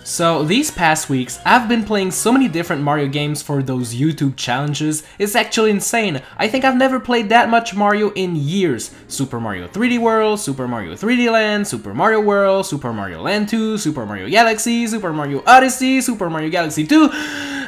So these past weeks, I've been playing so many different Mario games for those YouTube challenges, it's actually insane. I think I've never played that much Mario in years. Super Mario 3D World, Super Mario 3D Land, Super Mario World, Super Mario Land 2, Super Mario Galaxy, Super Mario Odyssey, Super Mario Galaxy 2.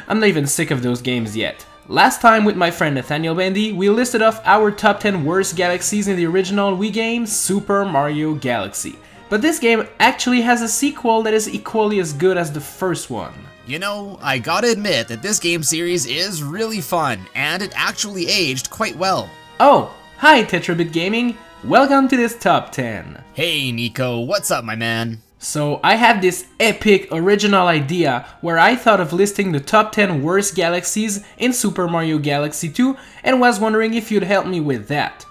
I'm not even sick of those games yet. Last time with my friend Nathaniel Bendy, we listed off our top 10 worst galaxies in the original Wii game, Super Mario Galaxy. But this game actually has a sequel that is equally as good as the first one. You know, I gotta admit that this game series is really fun, and it actually aged quite well. Oh, hi TetraBitGaming, welcome to this top 10. Hey Nico, what's up my man? So I had this epic original idea where I thought of listing the top 10 worst galaxies in Super Mario Galaxy 2 and was wondering if you'd help me with that.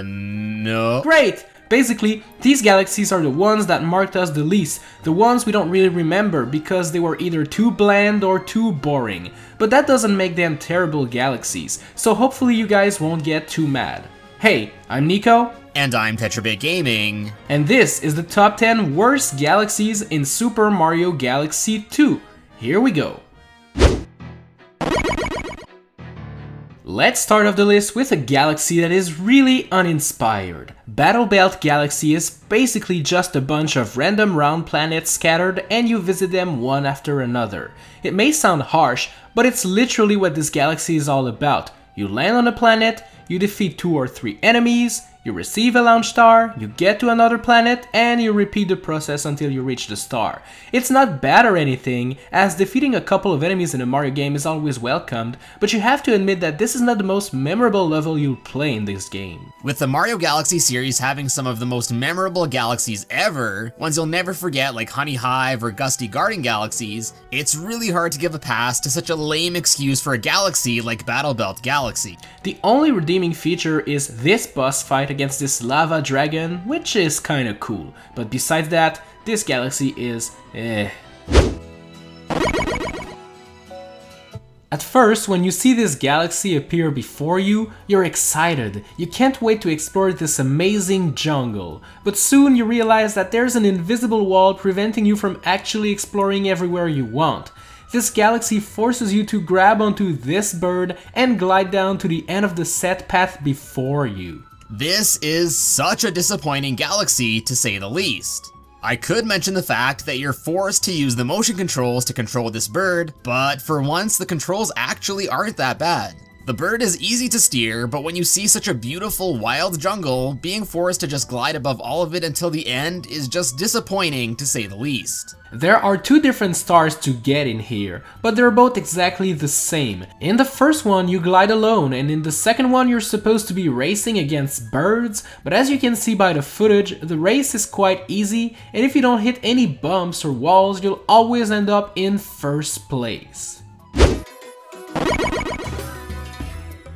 No. Great! Basically, these galaxies are the ones that marked us the least, the ones we don't really remember because they were either too bland or too boring. But that doesn't make them terrible galaxies, so hopefully you guys won't get too mad. Hey, I'm Nico. And I'm TetraBitGaming. And this is the top 10 worst galaxies in Super Mario Galaxy 2. Here we go. Let's start off the list with a galaxy that is really uninspired. Battle Belt Galaxy is basically just a bunch of random round planets scattered and you visit them one after another. It may sound harsh, but it's literally what this galaxy is all about. You land on a planet, you defeat 2 or 3 enemies, you receive a launch star, you get to another planet, and you repeat the process until you reach the star. It's not bad or anything, as defeating a couple of enemies in a Mario game is always welcomed, but you have to admit that this is not the most memorable level you'll play in this game. With the Mario Galaxy series having some of the most memorable galaxies ever, ones you'll never forget like Honey Hive or Gusty Garden Galaxies, it's really hard to give a pass to such a lame excuse for a galaxy like Battle Belt Galaxy. The only redeeming feature is this boss fight against this lava dragon, which is kinda cool, but besides that, this galaxy is eh. At first, when you see this galaxy appear before you, you're excited. You can't wait to explore this amazing jungle. But soon you realize that there's an invisible wall preventing you from actually exploring everywhere you want. This galaxy forces you to grab onto this bird and glide down to the end of the set path before you. This is such a disappointing galaxy, to say the least. I could mention the fact that you're forced to use the motion controls to control this bird, but for once the controls actually aren't that bad. The bird is easy to steer, but when you see such a beautiful wild jungle, being forced to just glide above all of it until the end is just disappointing, to say the least. There are 2 different stars to get in here, but they're both exactly the same. In the first one you glide alone, and in the second one you're supposed to be racing against birds, but as you can see by the footage, the race is quite easy, and if you don't hit any bumps or walls, you'll always end up in first place.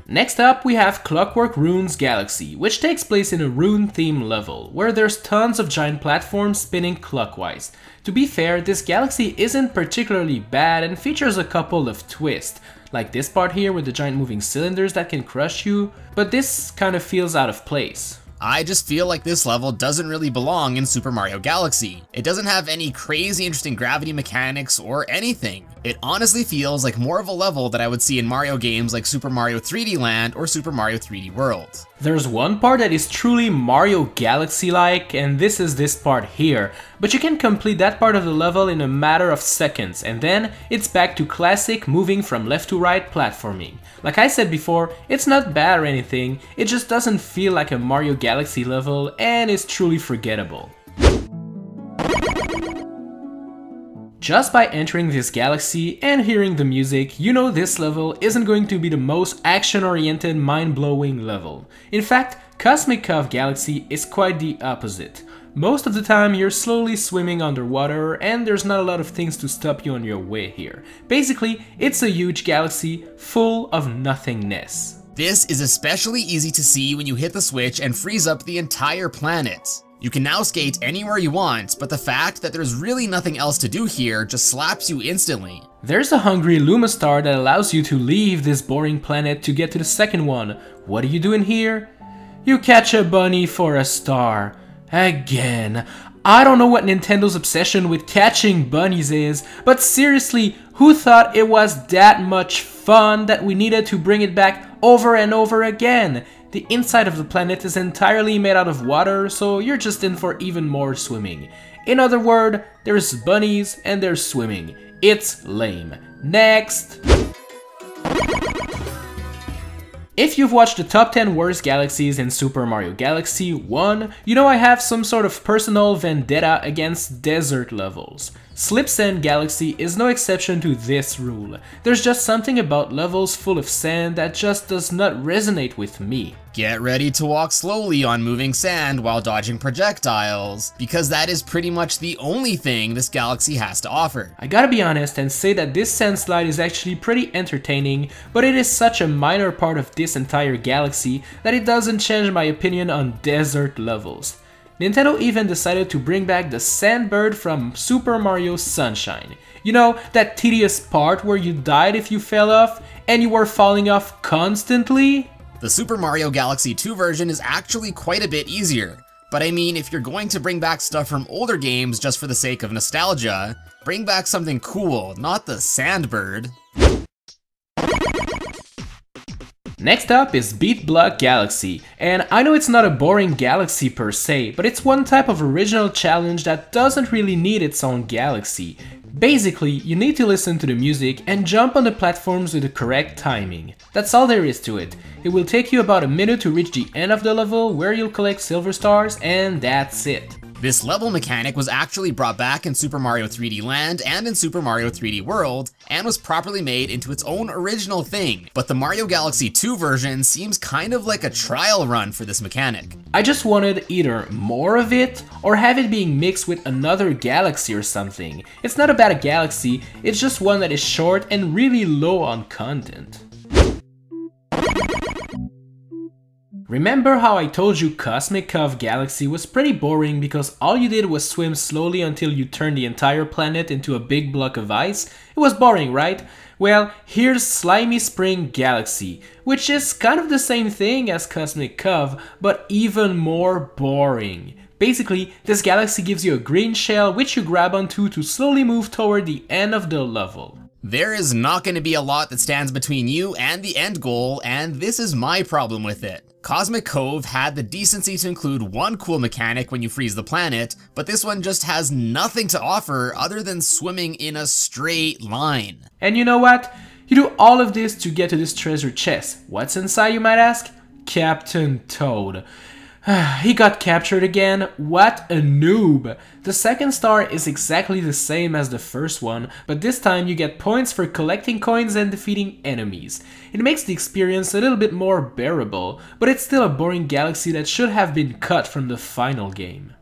Next up, we have Clockwork Runes Galaxy, which takes place in a rune-themed level, where there's tons of giant platforms spinning clockwise. To be fair, this galaxy isn't particularly bad and features a couple of twists, like this part here with the giant moving cylinders that can crush you, but this kind of feels out of place. I just feel like this level doesn't really belong in Super Mario Galaxy. It doesn't have any crazy interesting gravity mechanics or anything. It honestly feels like more of a level that I would see in Mario games like Super Mario 3D Land or Super Mario 3D World. There's one part that is truly Mario Galaxy-like, and this is this part here, but you can complete that part of the level in a matter of seconds, and then it's back to classic moving from left to right platforming. Like I said before, it's not bad or anything, it just doesn't feel like a Mario Galaxy level and is truly forgettable. Just by entering this galaxy and hearing the music, you know this level isn't going to be the most action-oriented, mind-blowing level. In fact, Cosmic Cove Galaxy is quite the opposite. Most of the time you're slowly swimming underwater and there's not a lot of things to stop you on your way here. Basically, it's a huge galaxy full of nothingness. This is especially easy to see when you hit the switch and freeze up the entire planet. You can now skate anywhere you want, but the fact that there's really nothing else to do here just slaps you instantly. There's a hungry Luma star that allows you to leave this boring planet to get to the second one. What do you do in here? You catch a bunny for a star. Again. I don't know what Nintendo's obsession with catching bunnies is, but seriously, who thought it was that much fun that we needed to bring it back over and over again? The inside of the planet is entirely made out of water, so you're just in for even more swimming. In other words, there's bunnies and there's swimming. It's lame. Next! If you've watched the top 10 worst galaxies in Super Mario Galaxy 1, you know I have some sort of personal vendetta against desert levels. Slipsand Galaxy is no exception to this rule. There's just something about levels full of sand that just does not resonate with me. Get ready to walk slowly on moving sand while dodging projectiles, because that is pretty much the only thing this galaxy has to offer. I gotta be honest and say that this sand slide is actually pretty entertaining, but it is such a minor part of this entire galaxy that it doesn't change my opinion on desert levels. Nintendo even decided to bring back the Sandbird from Super Mario Sunshine. You know, that tedious part where you died if you fell off, and you were falling off constantly? The Super Mario Galaxy 2 version is actually quite a bit easier, but I mean, if you're going to bring back stuff from older games just for the sake of nostalgia, bring back something cool, not the Sandbird. Next up is Beat Block Galaxy, and I know it's not a boring galaxy per se, but it's one type of original challenge that doesn't really need its own galaxy. Basically, you need to listen to the music and jump on the platforms with the correct timing. That's all there is to it. It will take you about a minute to reach the end of the level where you'll collect silver stars, and that's it. This level mechanic was actually brought back in Super Mario 3D Land and in Super Mario 3D World, and was properly made into its own original thing, but the Mario Galaxy 2 version seems kind of like a trial run for this mechanic. I just wanted either more of it, or have it being mixed with another galaxy or something. It's not about a galaxy, it's just one that is short and really low on content. Remember how I told you Cosmic Cove Galaxy was pretty boring because all you did was swim slowly until you turned the entire planet into a big block of ice? It was boring, right? Well, here's Slimy Spring Galaxy, which is kind of the same thing as Cosmic Cove, but even more boring. Basically, this galaxy gives you a green shell which you grab onto to slowly move toward the end of the level. There is not going to be a lot that stands between you and the end goal, and this is my problem with it. Cosmic Cove had the decency to include one cool mechanic when you freeze the planet, but this one just has nothing to offer other than swimming in a straight line. And you know what? You do all of this to get to this treasure chest. What's inside, you might ask? Captain Toad. He got captured again. What a noob. The second star is exactly the same as the first one, but this time you get points for collecting coins and defeating enemies. It makes the experience a little bit more bearable, but it's still a boring galaxy that should have been cut from the final game.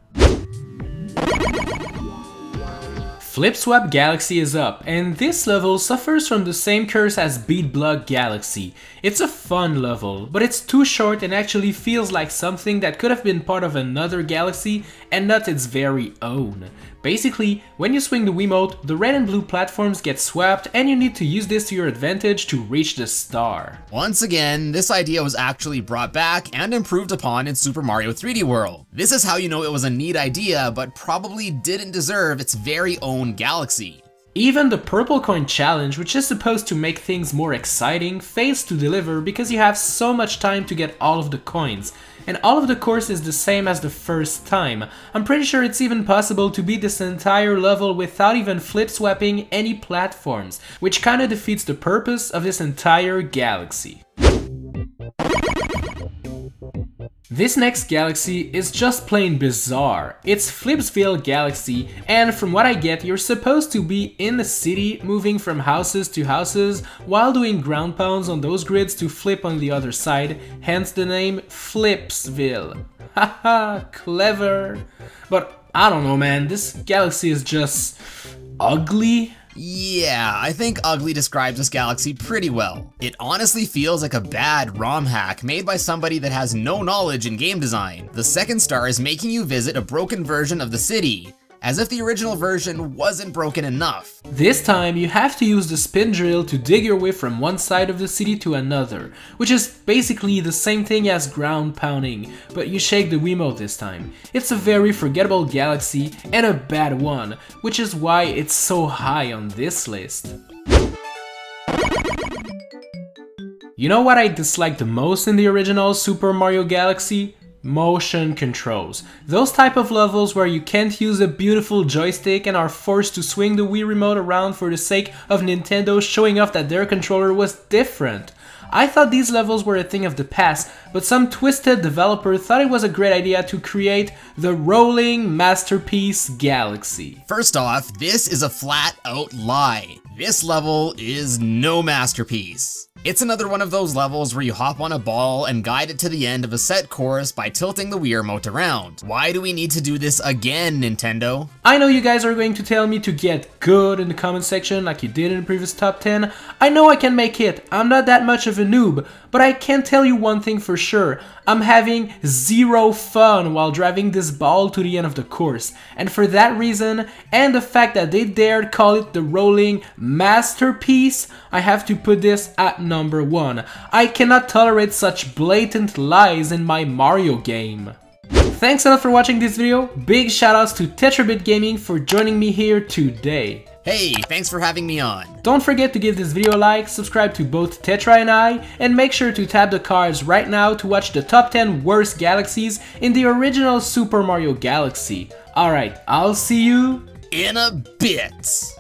Flipsville Galaxy is up, and this level suffers from the same curse as Beat Block Galaxy. It's a fun level, but it's too short and actually feels like something that could have been part of another galaxy and not its very own. Basically, when you swing the Wiimote, the red and blue platforms get swapped and you need to use this to your advantage to reach the star. Once again, this idea was actually brought back and improved upon in Super Mario 3D World. This is how you know it was a neat idea, but probably didn't deserve its very own galaxy. Even the purple coin challenge, which is supposed to make things more exciting, fails to deliver because you have so much time to get all of the coins. And all of the course is the same as the first time. I'm pretty sure it's even possible to beat this entire level without even flip swapping any platforms, which kinda defeats the purpose of this entire galaxy. This next galaxy is just plain bizarre. It's Flipsville Galaxy, and from what I get, you're supposed to be in the city, moving from houses to houses, while doing ground pounds on those grids to flip on the other side, hence the name Flipsville. Haha, clever. But I don't know, man, this galaxy is just ugly. Yeah, I think ugly describes this galaxy pretty well. It honestly feels like a bad ROM hack made by somebody that has no knowledge in game design. The second star is making you visit a broken version of the city. as if the original version wasn't broken enough. This time you have to use the spin drill to dig your way from one side of the city to another, which is basically the same thing as ground pounding, but you shake the Wiimote this time. It's a very forgettable Galaxy and a bad one, which is why it's so high on this list. You know what I dislike the most in the original Super Mario Galaxy? Motion controls. Those type of levels where you can't use a beautiful joystick and are forced to swing the Wii remote around for the sake of Nintendo showing off that their controller was different. I thought these levels were a thing of the past, but some twisted developer thought it was a great idea to create the rolling masterpiece Galaxy. First off, this is a flat out lie. This level is no masterpiece. It's another one of those levels where you hop on a ball and guide it to the end of a set course by tilting the Wii remote around. Why do we need to do this again, Nintendo? I know you guys are going to tell me to get good in the comment section like you did in the previous top 10. I know I can make it, I'm not that much of a noob, but I can tell you one thing for sure. I'm having zero fun while driving this ball to the end of the course. And for that reason, and the fact that they dared call it the rolling masterpiece, I have to put this at number 1. I cannot tolerate such blatant lies in my Mario game. Thanks a lot for watching this video. Big shoutouts to TetraBitGaming for joining me here today. Hey, thanks for having me on. Don't forget to give this video a like, subscribe to both Tetra and I, and make sure to tap the cards right now to watch the top 10 worst galaxies in the original Super Mario Galaxy. Alright, I'll see you In a bit.